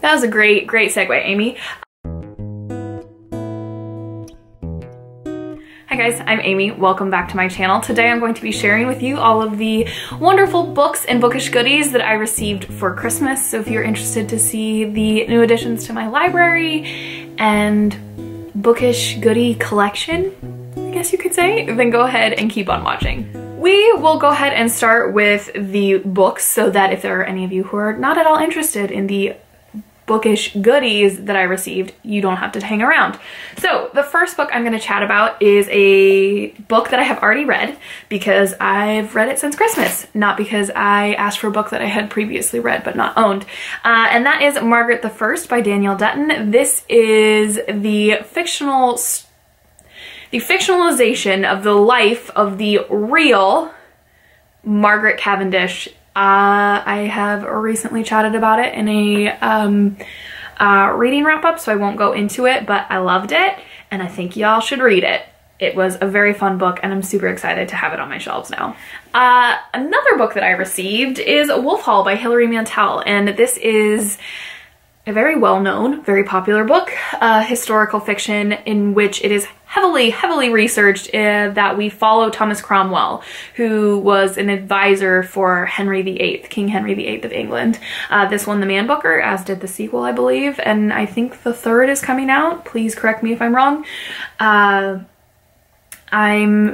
That was a great segue, Amy. Hi guys, I'm Amy. Welcome back to my channel. Today I'm going to be sharing with you all of the wonderful books and bookish goodies that I received for Christmas. So if you're interested to see the new additions to my library and bookish goodie collection, I guess you could say, then go ahead and keep on watching. We will go ahead and start with the books so that if there are any of you who are not at all interested in the bookish goodies that I received, you don't have to hang around. So the first book I'm going to chat about is a book that I have already read because I've read it since Christmas, not because I asked for a book that I had previously read but not owned. And that is Margaret the First by Danielle Dutton. This is the fictionalization of the life of the real Margaret Cavendish. I have recently chatted about it in a reading wrap-up, so I won't go into it, but I loved it, and I think y'all should read it. It was a very fun book, and I'm super excited to have it on my shelves now. Another book that I received is Wolf Hall by Hilary Mantel, and this is a very well-known, very popular book, historical fiction in which it is heavily researched that we follow Thomas Cromwell, who was an advisor for Henry VIII, King Henry VIII of England. This won the Man Booker, as did the sequel, I believe, and I think the third is coming out. Please correct me if I'm wrong. I'm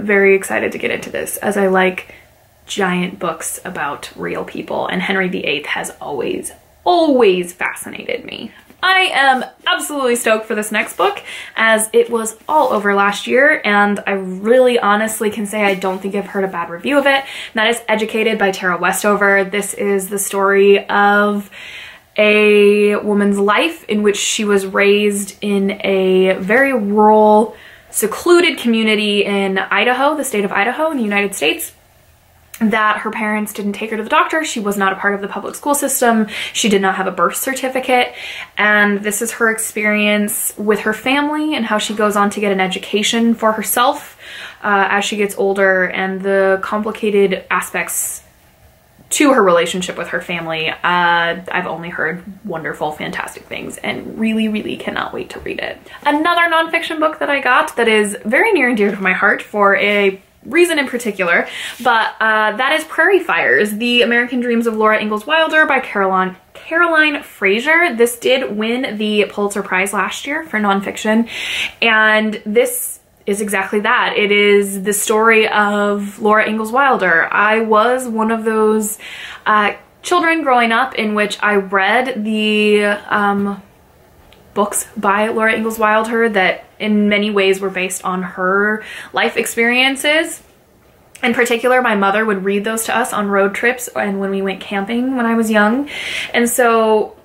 very excited to get into this, as I like giant books about real people, and Henry VIII has always fascinated me. I am absolutely stoked for this next book, as it was all over last year, and I really honestly can say I don't think I've heard a bad review of it. And that is Educated by Tara Westover. This is the story of a woman's life in which she was raised in a very rural, secluded community in Idaho, the state of Idaho in the United States, that her parents didn't take her to the doctor. She was not a part of the public school system. She did not have a birth certificate. And this is her experience with her family and how she goes on to get an education for herself as she gets older, and the complicated aspects to her relationship with her family. I've only heard wonderful, fantastic things and really cannot wait to read it. Another nonfiction book that I got that is very near and dear to my heart for a reason in particular, but that is Prairie Fires, The American Dreams of Laura Ingalls Wilder by Caroline Fraser. This did win the Pulitzer Prize last year for nonfiction, and this is exactly that. It is the story of Laura Ingalls Wilder. I was one of those children growing up in which I read the books by Laura Ingalls Wilder that in many ways were based on her life experiences. In particular, my mother would read those to us on road trips and when we went camping when I was young. And so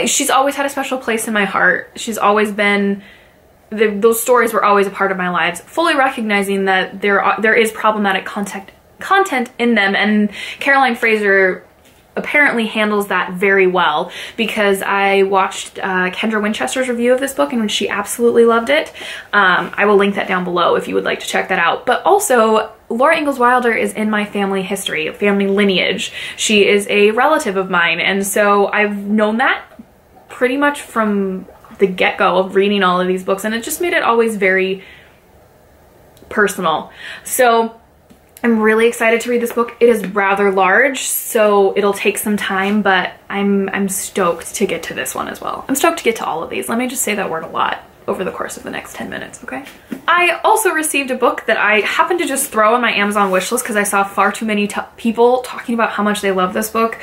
she's always had a special place in my heart. She's always been, those stories were always a part of my lives, fully recognizing that there is problematic content in them, and Caroline Fraser apparently handles that very well, because I watched Kendra Winchester's review of this book in which she absolutely loved it. I will link that down below if you would like to check that out. But also, Laura Ingalls Wilder is in my family history, family lineage. She is a relative of mine, and so I've known that pretty much from the get-go of reading all of these books, and it just made it always very personal. So I'm really excited to read this book. It is rather large, so it'll take some time, but I'm stoked to get to this one as well. I'm stoked to get to all of these. Let me just say that word a lot over the course of the next 10 minutes, okay? I also received a book that I happened to just throw on my Amazon wishlist because I saw far too many people talking about how much they love this book.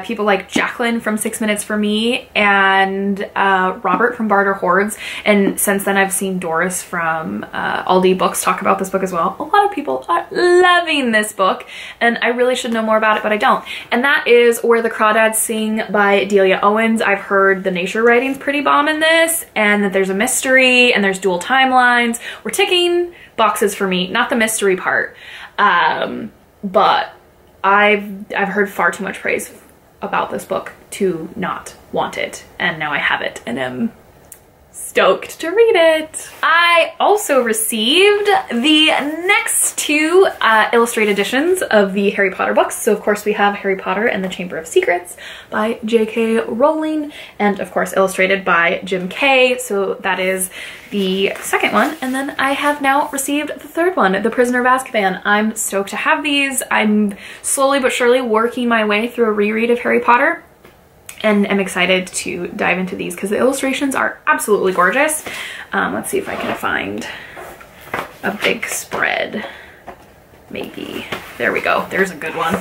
People like Jacqueline from 6 Minutes for Me and Robert from Barter Hordes. And since then I've seen Doris from Aldi Books talk about this book as well. A lot of people are loving this book, and I really should know more about it, but I don't. And that is Where the Crawdads Sing by Delia Owens. I've heard the nature writing's pretty bomb in this, and that there's a mystery and there's dual timelines. We're ticking boxes for me, not the mystery part, but I've heard far too much praise about this book to not want it, and now I have it and am stoked to read it. I also received the next two illustrated editions of the Harry Potter books. So of course we have Harry Potter and the Chamber of Secrets by J.K. Rowling, and of course illustrated by Jim Kay. So that is the second one. And then I have now received the third one, The Prisoner of Azkaban. I'm stoked to have these. I'm slowly but surely working my way through a reread of Harry Potter, and I'm excited to dive into these because the illustrations are absolutely gorgeous. Let's see if I can find a big spread. Maybe. There we go. There's a good one.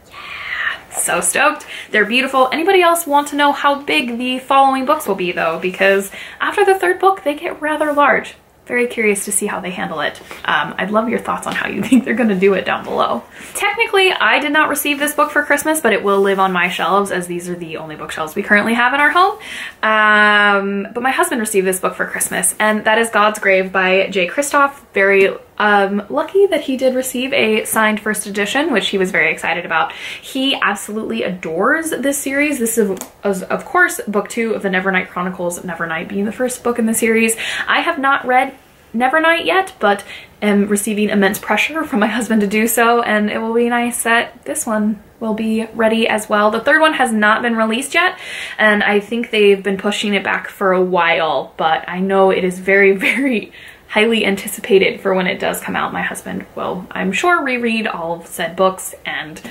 Yeah, so stoked. They're beautiful. Anybody else want to know how big the following books will be though? Because after the third book, they get rather large. Very curious to see how they handle it. I'd love your thoughts on how you think they're gonna do it down below. Technically, I did not receive this book for Christmas, but it will live on my shelves as these are the only bookshelves we currently have in our home. But my husband received this book for Christmas, and that is God's Grave by J. Kristoff. Very lucky that he did receive a signed first edition, which he was very excited about. He absolutely adores this series. This is, of course, book 2 of the Nevernight Chronicles, Nevernight being the first book in the series. I have not read Nevernight yet, but am receiving immense pressure from my husband to do so, and it will be nice that this one will be ready as well. The third one has not been released yet, and I think they've been pushing it back for a while, but I know it is very, very highly anticipated for when it does come out. My husband will, I'm sure, reread all of said books and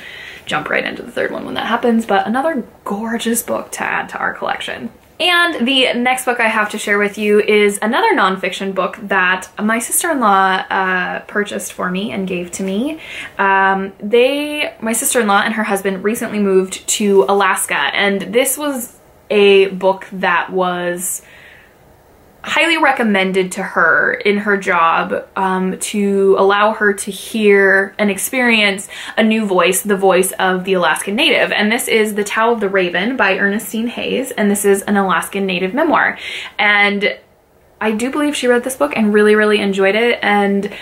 jump right into the third one when that happens, but another gorgeous book to add to our collection. And the next book I have to share with you is another nonfiction book that my sister-in-law purchased for me and gave to me. My sister-in-law and her husband recently moved to Alaska, and this was a book that was highly recommended to her in her job to allow her to hear and experience a new voice, the voice of the Alaskan Native. And this is The Tao of the Raven by Ernestine Hayes, and this is an Alaskan Native memoir. And I do believe she read this book and really, really enjoyed it, and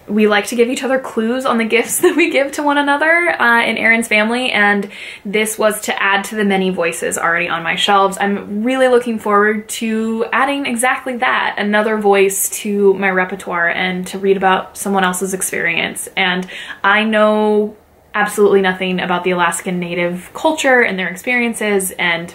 we like to give each other clues on the gifts that we give to one another in Erin's family, and this was to add to the many voices already on my shelves. I'm really looking forward to adding exactly that, another voice to my repertoire and to read about someone else's experience. And I know absolutely nothing about the Alaskan Native culture and their experiences, and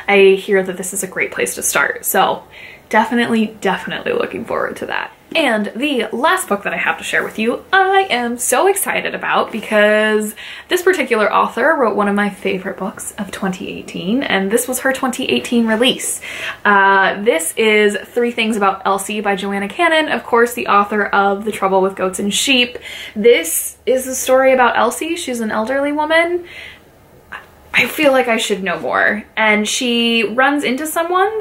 I hear that this is a great place to start. So definitely looking forward to that. And the last book that I have to share with you, I am so excited about because this particular author wrote one of my favorite books of 2018, and this was her 2018 release. This is 3 Things About Elsie by Joanna Cannon, of course, the author of The Trouble with Goats and Sheep. This is a story about Elsie. She's an elderly woman. I feel like I should know more. And she runs into someone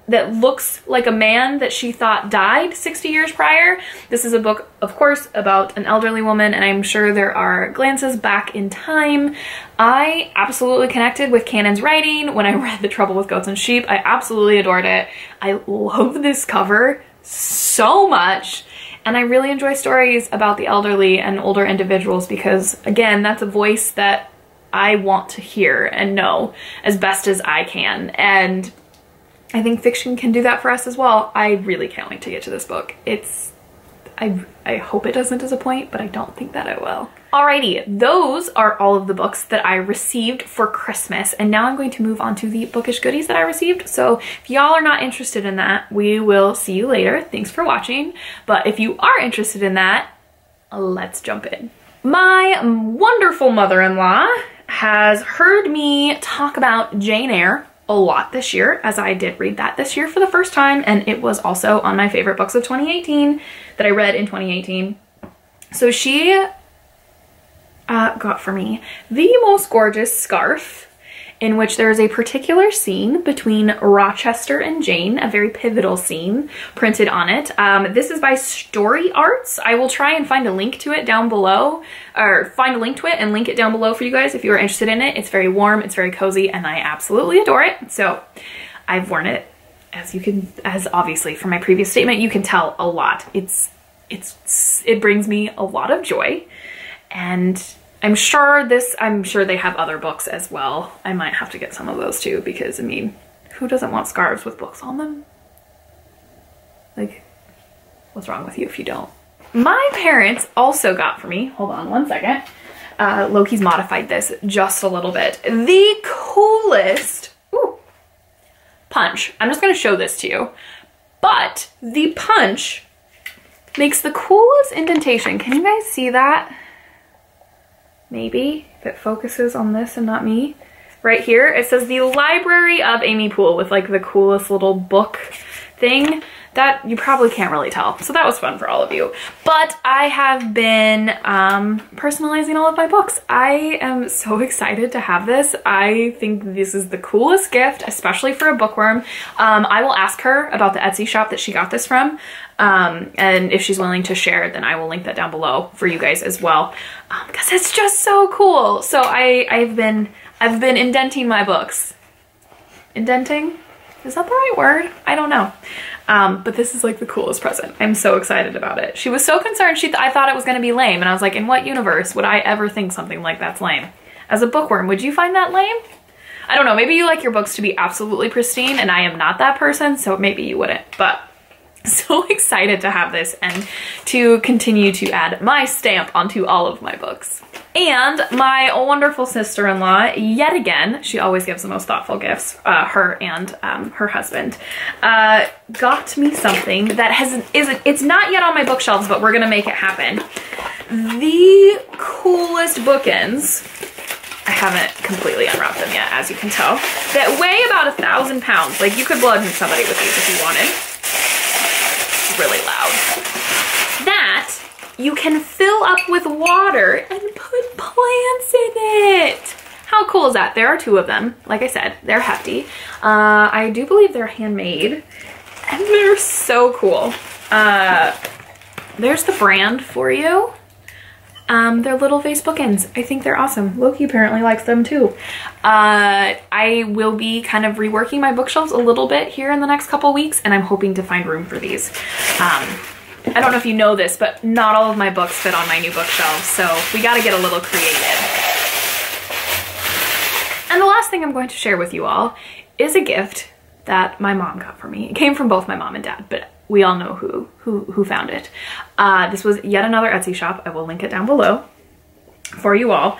that looks like a man that she thought died 60 years prior. This is a book, of course, about an elderly woman, and I'm sure there are glances back in time. I absolutely connected with Cannon's writing when I read The Trouble with Goats and Sheep. I absolutely adored it. I love this cover so much, and I really enjoy stories about the elderly and older individuals because, again, that's a voice that I want to hear and know as best as I can. And I think fiction can do that for us as well. I really can't wait to get to this book. I hope it doesn't disappoint, but I don't think that it will. Alrighty, those are all of the books that I received for Christmas, and now I'm going to move on to the bookish goodies that I received. So if y'all are not interested in that, we will see you later. Thanks for watching. But if you are interested in that, let's jump in. My wonderful mother-in-law has heard me talk about Jane Eyre a lot this year, as I did read that this year for the first time, and it was also on my favorite books of 2018 that I read in 2018. So she got for me the most gorgeous scarf in which there is a particular scene between Rochester and Jane, a very pivotal scene printed on it. This is by Story Arts. I will try and find a link to it down below, or find a link to it and link it down below for you guys if you are interested in it. It's very warm, it's very cozy, and I absolutely adore it. So I've worn it, as obviously from my previous statement, you can tell a lot. It brings me a lot of joy, and I'm sure they have other books as well. I might have to get some of those too, because I mean, Who doesn't want scarves with books on them? Like, what's wrong with you if you don't? My parents also got for me, hold on one second. Loki's modified this just a little bit. The coolest, ooh, punch. I'm just gonna show this to you. But the punch makes the coolest indentation. Can you guys see that? Maybe, if it focuses on this and not me. Right here, it says the Library of Amy Poole with like the coolest little book thing that you probably can't really tell. So that was fun for all of you. But I have been personalizing all of my books. I am so excited to have this. I think this is the coolest gift, especially for a bookworm. I will ask her about the Etsy shop that she got this from. And if she's willing to share, then I will link that down below for you guys as well. Because it's just so cool. So I've been indenting my books. Indenting? Is that the right word? I don't know. But this is like the coolest present. I'm so excited about it. She was so concerned. I thought it was going to be lame. And I was like, in what universe would I ever think something like that's lame? As a bookworm, would you find that lame? I don't know. Maybe you like your books to be absolutely pristine and I am not that person. So maybe you wouldn't, but so excited to have this and to continue to add my stamp onto all of my books. And my wonderful sister-in-law, yet again, she always gives the most thoughtful gifts, her and her husband, got me something that it's not yet on my bookshelves, but we're gonna make it happen. The coolest bookends, I haven't completely unwrapped them yet, as you can tell, that weigh about 1,000 pounds. Like you could bludgeon somebody with these if you wanted. Really loud. That you can fill up with water and put plants in it. How cool is that? There are 2 of them. Like I said, they're hefty. I do believe they're handmade and they're so cool. There's the brand for you. They're little vase bookends. I think they're awesome. Loki apparently likes them too. I will be kind of reworking my bookshelves a little bit here in the next couple weeks, and I'm hoping to find room for these. I don't know if you know this, but not all of my books fit on my new bookshelves, so we gotta get a little creative. And the last thing I'm going to share with you all is a gift that my mom got for me. It came from both my mom and dad, but we all know who found it. This was yet another Etsy shop. I will link it down below for you all.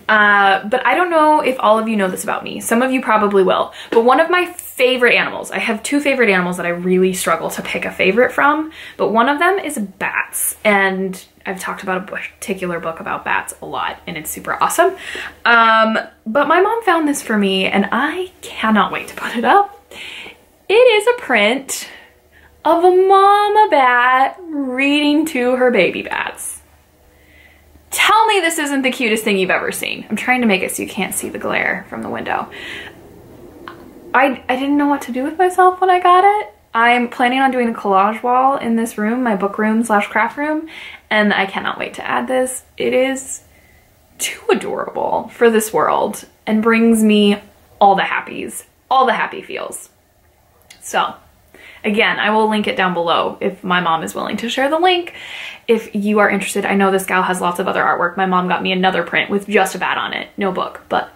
But I don't know if all of you know this about me. Some of you probably will. But one of my favorite animals, I have 2 favorite animals that I really struggle to pick a favorite from, but one of them is bats. And I've talked about a particular book about bats a lot, and it's super awesome. But my mom found this for me, and I cannot wait to put it up. It is a print of a mama bat reading to her baby bats. Tell me this isn't the cutest thing you've ever seen. I'm trying to make it so you can't see the glare from the window. I didn't know what to do with myself when I got it. I'm planning on doing a collage wall in this room, my book room / craft room, and I cannot wait to add this. It is too adorable for this world and brings me all the happies, all the happy feels. So again, I will link it down below if my mom is willing to share the link. If you are interested, I know this gal has lots of other artwork. My mom got me another print with just a bat on it, no book, but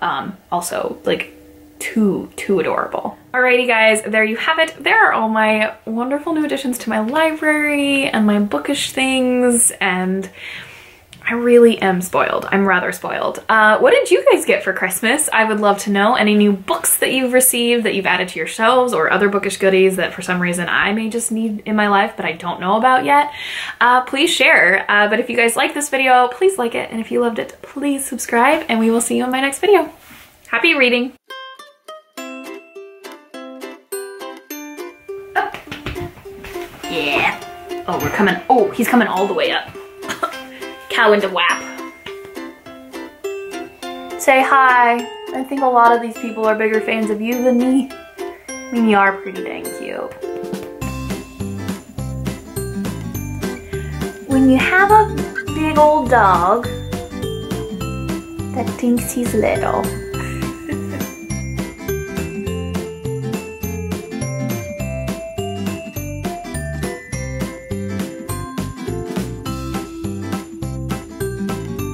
also like too adorable. Alrighty guys, there you have it. There are all my wonderful new additions to my library and my bookish things, and I really am spoiled. I'm rather spoiled. What did you guys get for Christmas? I would love to know. Any new books that you've received that you've added to your shelves, or other bookish goodies that for some reason I may just need in my life but I don't know about yet. Please share. But if you guys like this video, please like it. And if you loved it, please subscribe, and we will see you in my next video. Happy reading. Oh. Yeah. Oh, we're coming. Oh, he's coming all the way up. Cow into WAP. Say hi. I think a lot of these people are bigger fans of you than me. I mean, you are pretty dang cute. When you have a big old dog that thinks he's little,